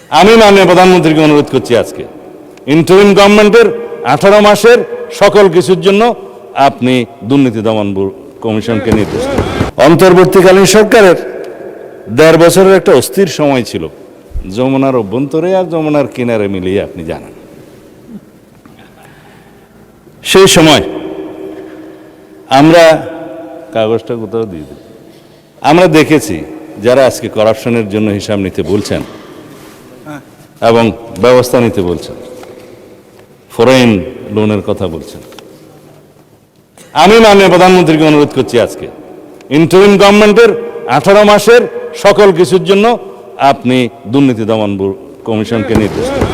আমি মাননীয় প্রধানমন্ত্রীকে অনুরোধ করছি আজকে ইন্টারিম গভর্নমেন্টের 18 মাসের সকল কিছুর জন্য আপনি দুর্নীতি দমন কমিশনকে নির্দেশ দেন। অন্তর্বর্তীকালীন সরকারের 1.5 বছরের একটা অস্থির সময় ছিল, যমুনার অভ্যন্তরে আর যমুনার কিনারে মিলিয়ে আপনি জানেন। সেই সময় আমরা কাগজটা কোথাও দিয়ে দিই, আমরা দেখেছি যারা আজকে করাপশনের জন্য হিসাব নিতে বলছেন এবং ব্যবস্থা নিতে বলছেন, ফরেন লোনের কথা বলছেন, আমি মাননীয় প্রধানমন্ত্রীকে অনুরোধ করছি আজকে ইন্টারিম গভর্নমেন্টের 18 মাসের সকল কিছুর জন্য আপনি দুর্নীতি দমন কমিশনকে নির্দেশ দেন।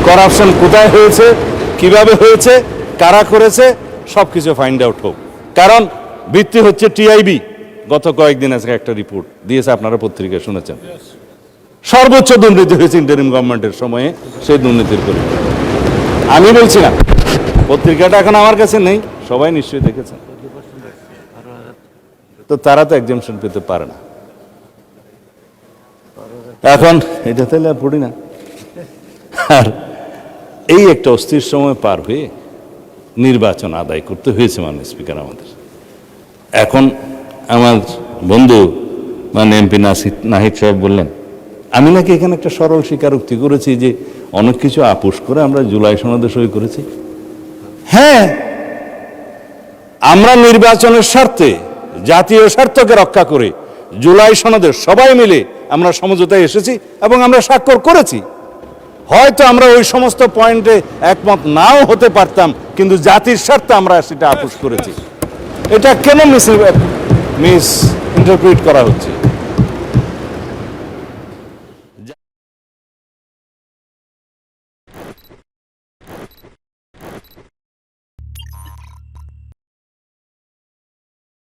করাপশন কোথায় হয়েছে, কিভাবে হয়েছে, কারা করেছে, সবকিছু ফাইন্ড আউট হোক। কারণ ভিত্তি হচ্ছে টিআইবি গত কয়েকদিন আজকে একটা রিপোর্ট দিয়েছে, আপনারা পত্রিকায় শুনেছেন। সর্বোচ্চ দুর্নীতি হয়েছে ইন্টারিম গভর্নমেন্টের সময়ে, সেই দুর্নীতির পরিমাণ আমি বলছি না, পত্রিকাটা এখন আমার কাছে নেই, সবাই নিশ্চয়ই দেখেছেন। তো তারা তো এক্সামশন পেতে পারে না। এখন এটা তাহলে আর পড়ি না। আর এই একটা অস্থির সময় পার হয়ে নির্বাচন আদায় করতে হয়েছে মাননীয় স্পিকার আমাদের। এখন আমার বন্ধু মানে এমপি নাহিদ সাহেব বললেন আমি নাকি এখানে একটা সরল স্বীকারোক্তি করেছি যে অনেক কিছু আপোষ করে আমরা জুলাই সনদে সই করেছি। হ্যাঁ, আমরা নির্বাচনের স্বার্থে জাতীয় স্বার্থকে রক্ষা করে জুলাই সনদের সবাই মিলে আমরা সমঝোতায় এসেছি এবং আমরা স্বাক্ষর করেছি। হয়তো আমরা ওই সমস্ত পয়েন্টে একমত নাও হতে পারতাম, কিন্তু জাতির স্বার্থে আমরা সেটা আপোষ করেছি। এটা কেন মিস ইন্টারপ্রিট করা হচ্ছে?